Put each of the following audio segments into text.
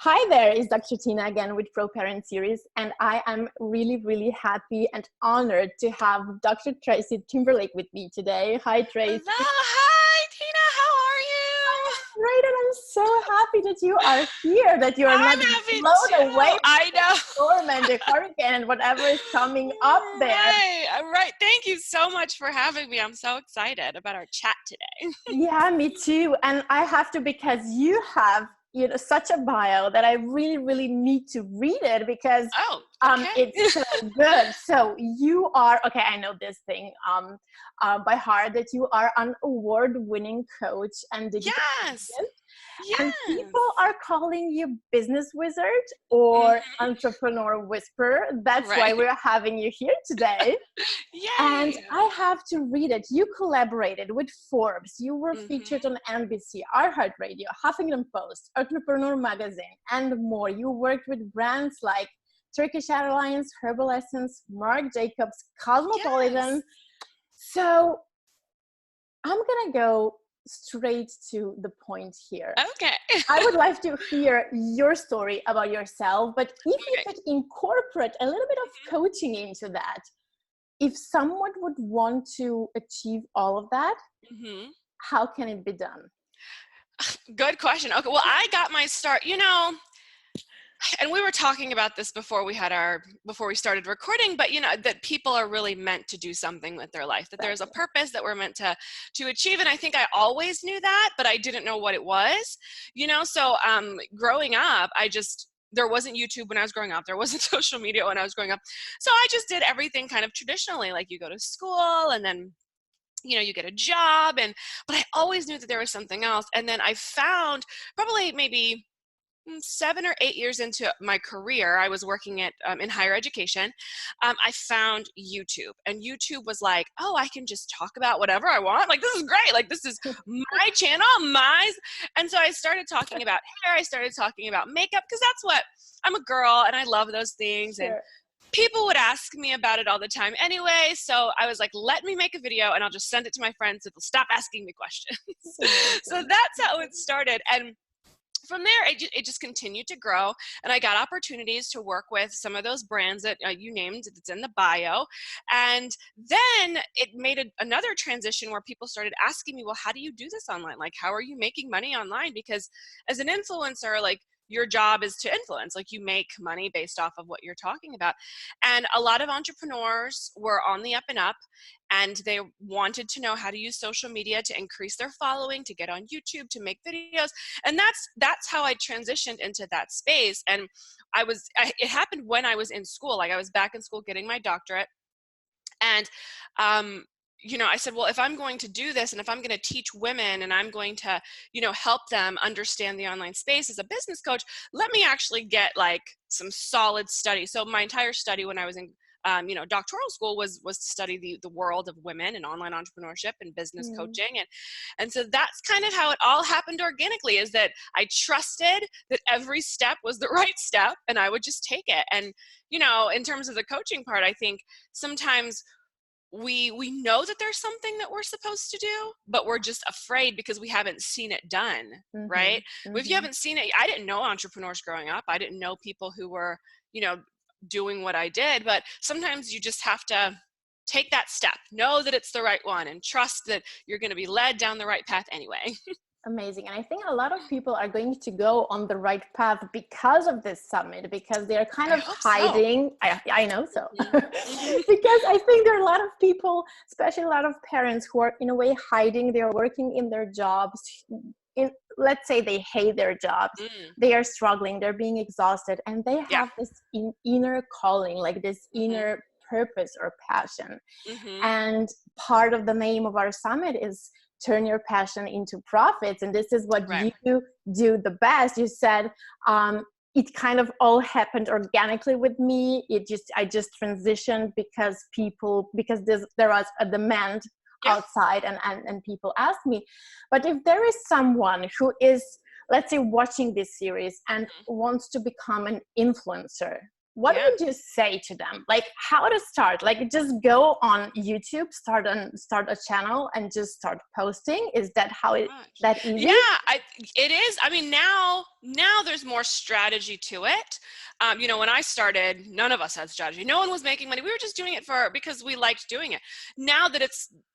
Hi there, it's Dr. Tina again with Pro Parent Series, and I am really, really happy and honored to have Dr. Tracy Timberlake with me today. Hi, Tracy. Hello, hi, Tina. How are you? Great, and I'm so happy that you are here, that you are not I'm happy blown away too. by I the know. storm and the hurricane and whatever is coming up there. Right. Thank you so much for having me. I'm so excited about our chat today. Yeah, me too. And I have to, because you have, such a bio that I really, really need to read it because Oh, okay. it's so good. So you are, okay, I know this thing by heart, that you are an award-winning coach and digital Yes. assistant. And Yes. people are calling you business wizard or entrepreneur whisperer. That's why Right. we're having you here today. And Yay. I have to read it. You collaborated with Forbes. You were featured on NBC, iHeartRadio, Huffington Post, Entrepreneur Magazine, and more. You worked with brands like Turkish Airlines, Herbal Essence, Marc Jacobs, Cosmopolitan. Yes. So I'm going to go straight to the point here. Okay. I would like to hear your story about yourself, but if you Okay. could incorporate a little bit of coaching into that, if someone would want to achieve all of that, how can it be done? Good question. Okay. Well, I got my start, and we were talking about this before we started recording, but that people are really meant to do something with their life, that there's a purpose that we're meant to achieve. And I think I always knew that, but I didn't know what it was, so growing up, there wasn't YouTube when I was growing up. There wasn't social media when I was growing up. So I just did everything kind of traditionally, like you go to school and then you get a job, but I always knew that there was something else. And then I found, probably maybe 7 or 8 years into my career, I was working in higher education. I found YouTube, and YouTube was like, oh, I can just talk about whatever I want. Like, this is great. Like, this is my channel, and so I started talking about hair. I started talking about makeup, because I'm a girl and I love those things. Sure. And people would ask me about it all the time anyway. So I was like, let me make a video and I'll just send it to my friends so they'll stop asking me questions. So that's how it started. And from there, it just continued to grow, and I got opportunities to work with some of those brands that you named, that's in the bio. And then it made another transition where people started asking me, well, how do you do this online? Like, how are you making money online? Because as an influencer, like, your job is to influence, like, you make money based off of what you're talking about. And a lot of entrepreneurs were on the up and up, and they wanted to know how to use social media to increase their following, to get on YouTube, to make videos. And that's how I transitioned into that space. And it happened when I was in school. Like, I was back in school getting my doctorate. And I said, well, if I'm going to do this, and if I'm going to teach women, and I'm going to, help them understand the online space as a business coach, let me actually get like some solid study. So my entire study when I was in doctoral school was to study the world of women and online entrepreneurship and business coaching. And so that's kind of how it all happened organically, is that I trusted that every step was the right step, and I would just take it. And, in terms of the coaching part, I think sometimes we know that there's something that we're supposed to do, but we're just afraid because we haven't seen it done, right? If you haven't seen it, I didn't know entrepreneurs growing up. I didn't know people who were, doing what I did, but sometimes you just have to take that step, know that it's the right one, and trust that you're going to be led down the right path anyway. Amazing. And I think a lot of people are going to go on the right path because of this summit, because they're kind of hiding. So. I know so. Because I think there are a lot of people, especially a lot of parents, who are in a way hiding. They're working in their jobs. Let's say they hate their jobs. They are struggling. They're being exhausted. And they have this inner calling, like this inner purpose or passion. And part of the name of our summit is turn your passion into profits. And this is what you do the best. You said it kind of all happened organically with me. I just transitioned because there was a demand outside, and people asked me. But if there is someone who is, let's say, watching this series and wants to become an influencer, what would you say to them? Like how to start? Like just go on YouTube, start a channel and just start posting. Is that that easy? Yeah, it is. I mean, now there's more strategy to it. You know, when I started, none of us had strategy. No one was making money. We were just doing it because we liked doing it. Now that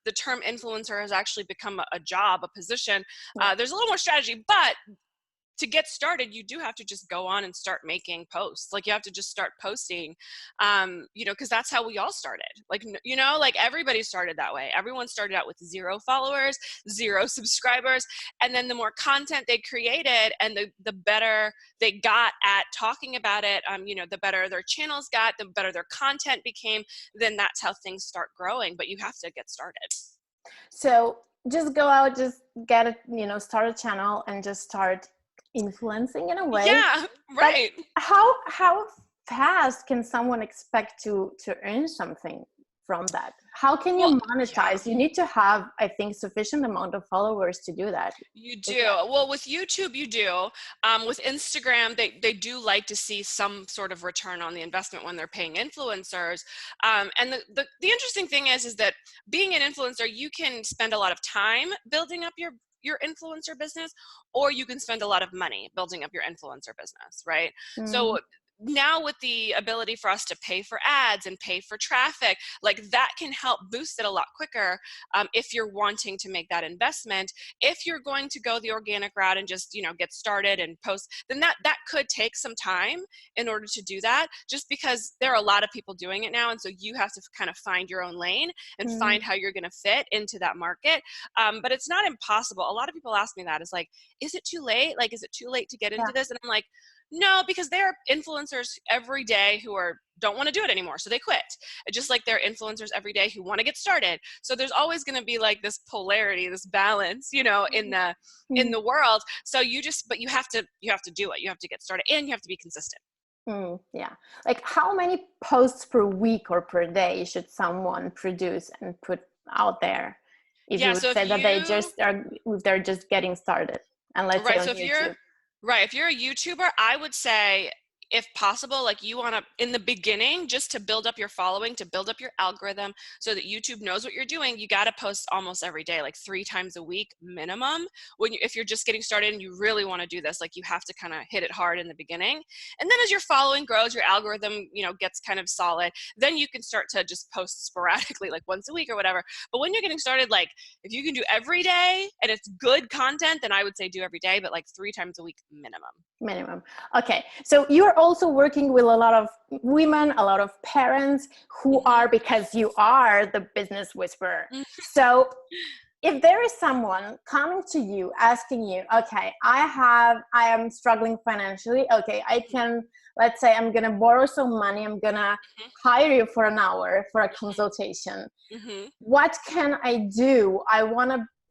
the term influencer has actually become a job, a position, there's a little more strategy, but to get started, you do have to just go on and start making posts. Like you have to just start posting, you know, because that's how we all started. Like, you know, like everybody started that way. Everyone started out with 0 followers, 0 subscribers. And then the more content they created and the better they got at talking about it, you know, the better their channels got, the better their content became, then that's how things start growing. But you have to get started. So just go out, just get it, you know, start a channel and just start influencing in a way. Yeah, right. But how fast can someone expect to earn something from that? How can you monetize? You need to have, I think, sufficient amount of followers to do that. You do. Well, with YouTube, you do. With Instagram, they do like to see some sort of return on the investment when they're paying influencers. And the interesting thing is that being an influencer, you can spend a lot of time building up your influencer business, or you can spend a lot of money building up your influencer business, right? So now with the ability for us to pay for ads and pay for traffic, like that can help boost it a lot quicker if you're wanting to make that investment. If you're going to go the organic route and just, you know, get started and post, then that could take some time in order to do that, just because there are a lot of people doing it now. And so you have to kind of find your own lane and find how you're going to fit into that market. But it's not impossible. A lot of people ask me that, is like, is it too late? Like, is it too late to get into this? And I'm like, no, because there are influencers every day who don't want to do it anymore, so they quit. Just like there are influencers every day who want to get started. So there's always going to be like this polarity, this balance, you know, in the world. So you have to do it. You have to get started, and you have to be consistent. Yeah. Like how many posts per week or per day should someone produce and put out there? If you would say that they're just getting started, and let's say on YouTube. If you're a YouTuber, I would say, if possible, like you want to, in the beginning, just to build up your following, to build up your algorithm so that YouTube knows what you're doing, you got to post almost every day, like 3 times a week minimum. If you're just getting started and you really want to do this, like you have to kind of hit it hard in the beginning. And then as your following grows, your algorithm, you know, gets kind of solid, then you can start to just post sporadically, like once a week or whatever. But when you're getting started, like if you can do every day and it's good content, then I would say do every day, but like 3 times a week minimum. Okay, so you're also working with a lot of women, a lot of parents who are, because you are the business whisperer. So if there is someone coming to you asking you, okay, I am struggling financially, okay, let's say I'm gonna borrow some money, I'm gonna hire you for an hour for a consultation. What can I do?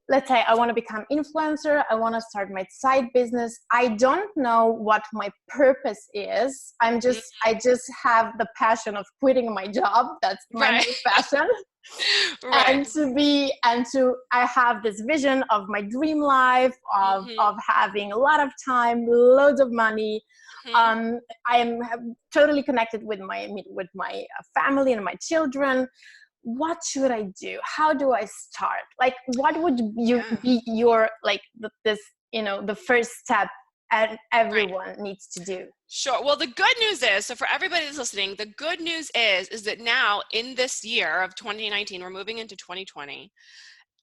Let's say I want to become influencer. I want to start my side business. I don't know what my purpose is. I just have the passion of quitting my job. That's my main passion. I have this vision of my dream life of having a lot of time, loads of money. I am totally connected with my family and my children. What should I do? How do I start? Like, what would be your, like, the first step and everyone needs to do? Sure. Well, the good news is, so for everybody that's listening, the good news is that now in this year of 2019, we're moving into 2020.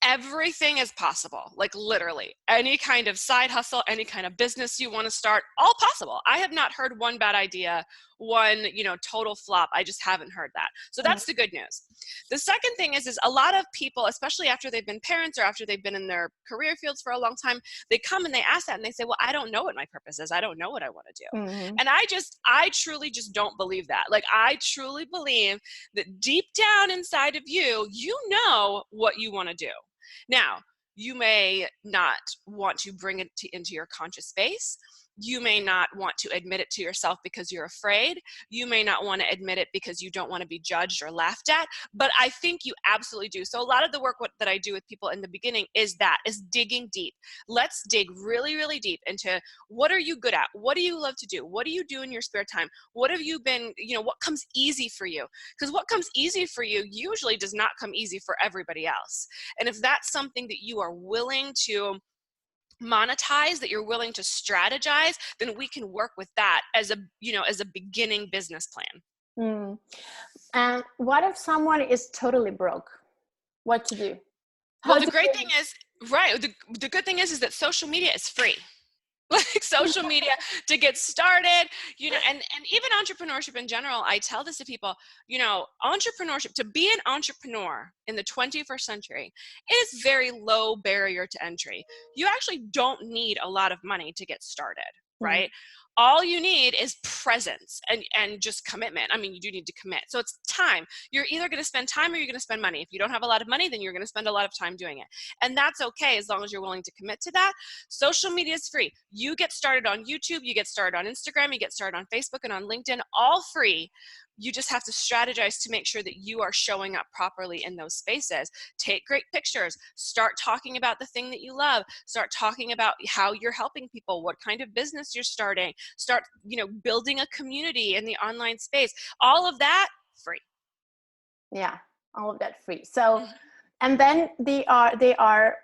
Everything is possible, like literally any kind of side hustle, any kind of business you want to start, all possible. I have not heard one bad idea, one, you know, total flop. I just haven't heard that. So that's the good news. The second thing is a lot of people, especially after they've been parents or after they've been in their career fields for a long time, they come and they ask that and they say, well, I don't know what my purpose is. I don't know what I want to do. And I truly just don't believe that. Like, I truly believe that deep down inside of you, you know what you want to do. Now, you may not want to bring it into your conscious space, You may not want to admit it to yourself because you're afraid. You may not want to admit it because you don't want to be judged or laughed at, but I think you absolutely do. So a lot of the work that I do with people in the beginning is digging deep. Let's dig really, really deep into what are you good at? What do you love to do? What do you do in your spare time? What have you been, what comes easy for you? Because what comes easy for you usually does not come easy for everybody else. And if that's something that you are willing to monetize, that you're willing to strategize, then we can work with that as a beginning business plan. Mm. And what if someone is totally broke? What to do? Well, the great thing is, right, the good thing is that social media is free. Like social media to get started, and even entrepreneurship in general, I tell this to people, entrepreneurship, to be an entrepreneur in the 21st century, it is very low barrier to entry. You actually don't need a lot of money to get started, right? All you need is presence and just commitment. I mean, you do need to commit. So it's time. You're either going to spend time or you're going to spend money. If you don't have a lot of money, then you're going to spend a lot of time doing it. And that's okay as long as you're willing to commit to that. Social media is free. You get started on YouTube, you get started on Instagram, you get started on Facebook and on LinkedIn, all free. You just have to strategize to make sure that you are showing up properly in those spaces. Take great pictures. Start talking about the thing that you love. Start talking about how you're helping people, what kind of business you're starting. Start, building a community in the online space. All of that free. Yeah, all of that free. So, and then they are,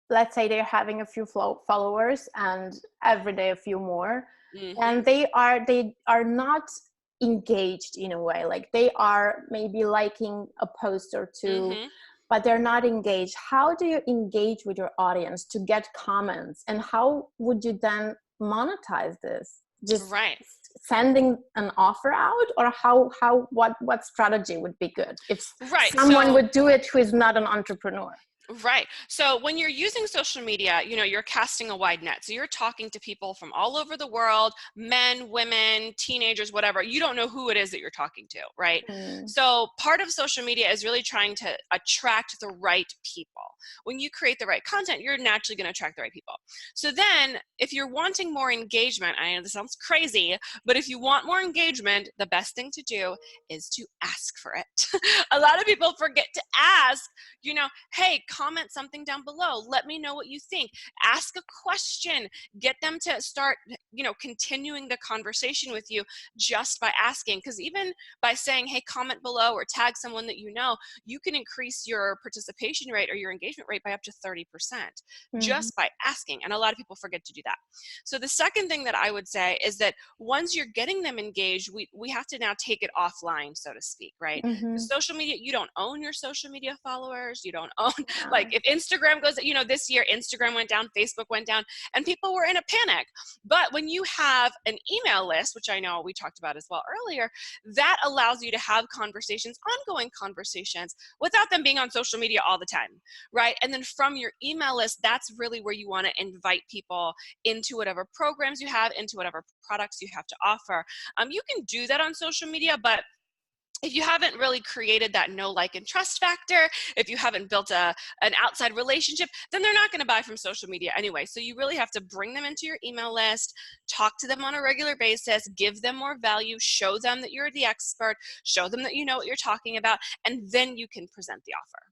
let's say they're having a few followers and every day a few more, and they are not engaged in a way, like they are maybe liking a post or two, but they're not engaged. How do you engage with your audience to get comments, and how would you then monetize this? Just sending an offer out, or what strategy would be good if someone would do it who is not an entrepreneur? Right. So when you're using social media, you're casting a wide net. So you're talking to people from all over the world, men, women, teenagers, whatever. You don't know who it is that you're talking to, right? So part of social media is really trying to attract the right people. When you create the right content, you're naturally going to attract the right people. So then if you're wanting more engagement, I know this sounds crazy, but if you want more engagement, the best thing to do is to ask for it. A lot of people forget to ask, hey, comment something down below. Let me know what you think. Ask a question. Get them to start, continuing the conversation with you just by asking. Because even by saying, hey, comment below or tag someone that you can increase your participation rate or your engagement rate by up to 30% just by asking. And a lot of people forget to do that. So the second thing that I would say is that once you're getting them engaged, we have to now take it offline, so to speak, right? Social media, you don't own your social media followers. You don't own, like if Instagram goes, this year Instagram went down, Facebook went down, and people were in a panic. But when you have an email list, which I know we talked about as well earlier, that allows you to have conversations, ongoing conversations, without them being on social media all the time, right? And then from your email list, that's really where you want to invite people into whatever programs you have, into whatever products you have to offer. You can do that on social media, but if you haven't really created that know, like, and trust factor, if you haven't built an outside relationship, then they're not going to buy from social media anyway. So you really have to bring them into your email list, talk to them on a regular basis, give them more value, show them that you're the expert, show them that you know what you're talking about, and then you can present the offer.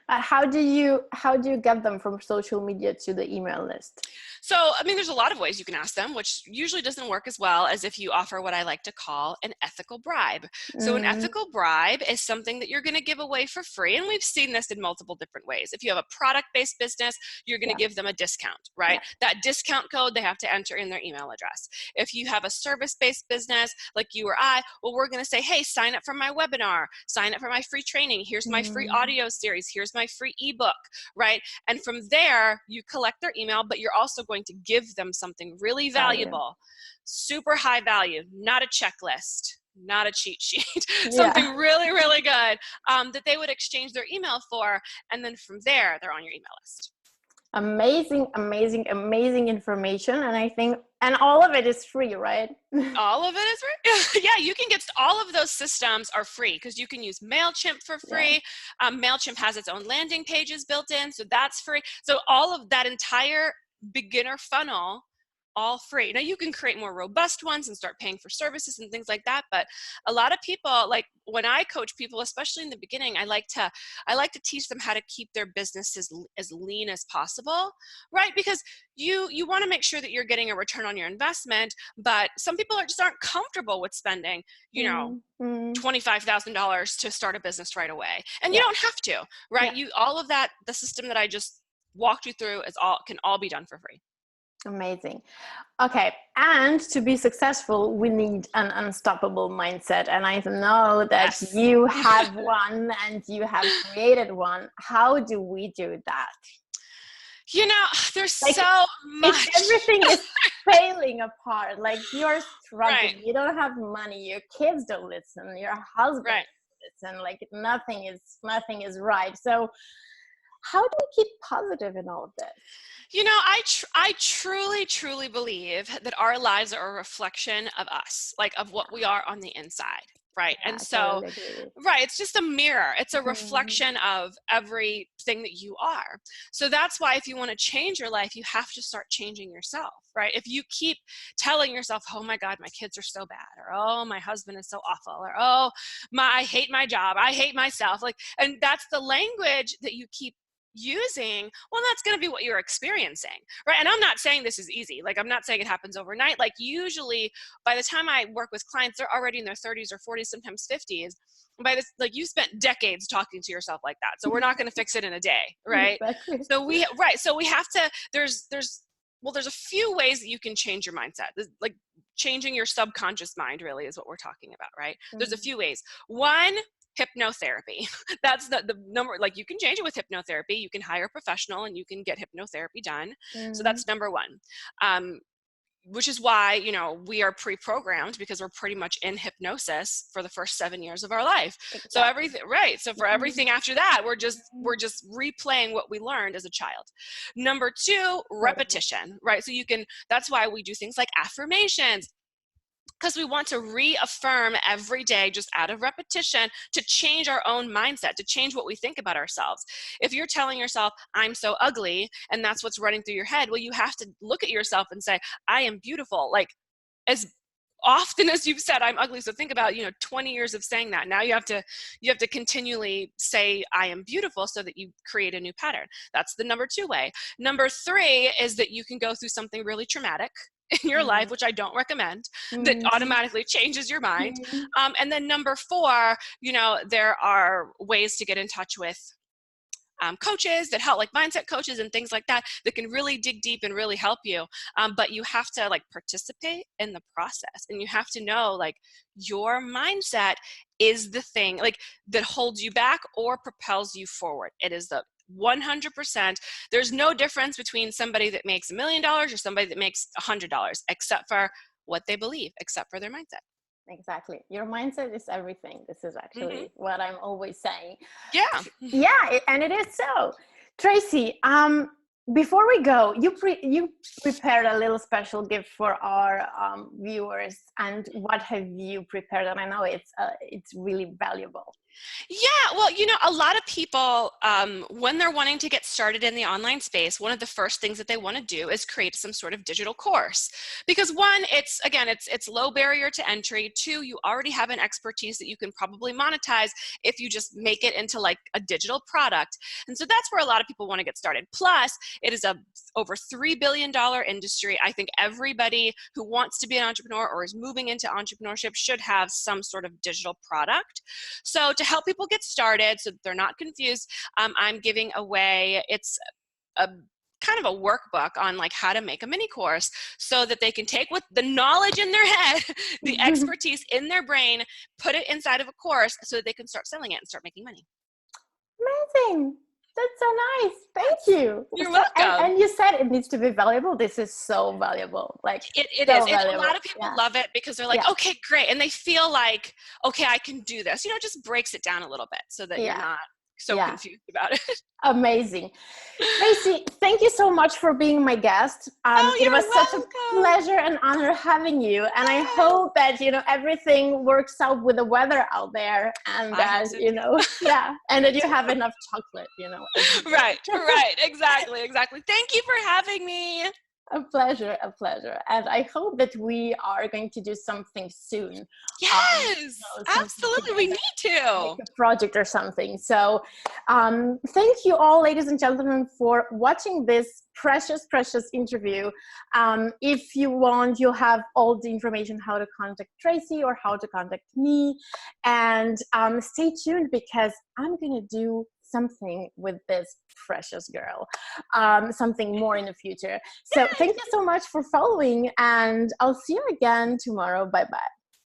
How do you get them from social media to the email list? So, I mean, there's a lot of ways you can ask them, which usually doesn't work as well as if you offer what I like to call an ethical bribe. So an ethical bribe is something that you're going to give away for free. And we've seen this in multiple different ways. If you have a product-based business, you're going to give them a discount, right? That discount code, they have to enter in their email address. If you have a service-based business like you or I, well, we're going to say, hey, sign up for my webinar, sign up for my free training. Here's my free audio series. Here's my free ebook, right? And from there, you collect their email, but you're also going to give them something really valuable, super high value, not a checklist, not a cheat sheet, something really, really good that they would exchange their email for. And then from there, they're on your email list. Amazing, amazing, amazing information. And I think, and all of it is free, right? All of it is free. Yeah, you can get all of those systems are free because you can use MailChimp for free. MailChimp has its own landing pages built in, so that's free. So all of that entire beginner funnel all free. Now you can create more robust ones and start paying for services and things like that. But a lot of people, like when I coach people, especially in the beginning, I like to teach them how to keep their businesses as lean as possible, right? Because you want to make sure that you're getting a return on your investment, but some people just aren't comfortable with spending, $25,000 to start a business right away. And you don't have to, right? All of that, the system that I just walked you through can all be done for free. Amazing. Okay. And to be successful, we need an unstoppable mindset. And I know that you have one and you have created one. How do we do that? There's so much. Everything is failing apart. Like you're struggling. You don't have money. Your kids don't listen. Your husband doesn't listen. Like nothing is right. So how do we keep positive in all of this? I truly believe that our lives are a reflection of us, like of what we are on the inside, right? Yeah, and so, it's just a mirror. It's a reflection of everything that you are. So that's why if you want to change your life, you have to start changing yourself, right? If you keep telling yourself, oh my God, my kids are so bad, or oh, my husband is so awful, or oh, I hate my job, I hate myself, and that's the language that you keep using, well, that's going to be what you're experiencing, right? And I'm not saying this is easy. Like, I'm not saying it happens overnight. Like, usually by the time I work with clients, they're already in their 30s or 40s, sometimes 50s. By this, like, you spent decades talking to yourself like that. So we're not going to fix it in a day, right? Exactly. So we have to, there's a few ways that you can change your mindset. Like, changing your subconscious mind really is what we're talking about, right? There's a few ways. One, hypnotherapy. That's the number. Like, you can change it with hypnotherapy. You can hire a professional and you can get hypnotherapy done. So that's number one. Which is why, we are pre-programmed, because we're pretty much in hypnosis for the first 7 years of our life. Exactly. So everything, right. So for everything after that, we're just replaying what we learned as a child. Number two, repetition, right? So that's why we do things like affirmations, because we want to reaffirm every day, just out of repetition, to change our own mindset, to change what we think about ourselves. If you're telling yourself, I'm so ugly, and that's what's running through your head, well, you have to look at yourself and say, I am beautiful. Like, as often as you've said, I'm ugly. So think about, 20 years of saying that. Now you have to continually say, I am beautiful, so that you create a new pattern. That's the number two way. Number three is that you can go through something really traumatic in your life, which I don't recommend, that automatically changes your mind. And then number four, there are ways to get in touch with coaches that help, like mindset coaches and things like that, that can really dig deep and really help you. But you have to participate in the process, and you have to know, your mindset is the thing that holds you back or propels you forward. It is the 100%. There's no difference between somebody that makes $1 million or somebody that makes $100, except for what they believe, except for their mindset. Exactly. Your mindset is everything. This is actually what I'm always saying. Yeah. And it is so. Tracy, before we go, you prepared a little special gift for our viewers. And what have you prepared? And I know it's really valuable. Yeah, well, a lot of people, when they're wanting to get started in the online space, one of the first things that they want to do is create some sort of digital course. Because one, it's low barrier to entry. Two, you already have an expertise that you can probably monetize if you just make it into a digital product. And so that's where a lot of people want to get started. Plus, it is a over $3 billion industry. I think everybody who wants to be an entrepreneur or is moving into entrepreneurship should have some sort of digital product. So to help people get started so that they're not confused, I'm giving away, it's a kind of a workbook on how to make a mini course, so that they can take with the knowledge in their head, the expertise in their brain, put it inside of a course so that they can start selling it and start making money. Amazing. That's so nice. Thank you. You're welcome. And you said it needs to be valuable. This is so valuable. It is. A lot of people love it because they're like, okay, great. And they feel like, okay, I can do this. It just breaks it down a little bit so that you're not so confused about it. Amazing. Tracy, thank you so much for being my guest. It was such a pleasure and honor having you. And I hope that, everything works out with the weather out there, and that, and that you have enough chocolate, Right. Exactly. Thank you for having me. A pleasure, a pleasure. And I hope that we are going to do something soon. Yes, Something absolutely. We together, need like to. a project or something. So thank you all, ladies and gentlemen, for watching this precious, precious interview. If you want, you have all the information how to contact Tracy or how to contact me. And stay tuned because I'm going to do something with this precious girl, something more in the future. So thank you so much for following, and I'll see you again tomorrow. Bye bye.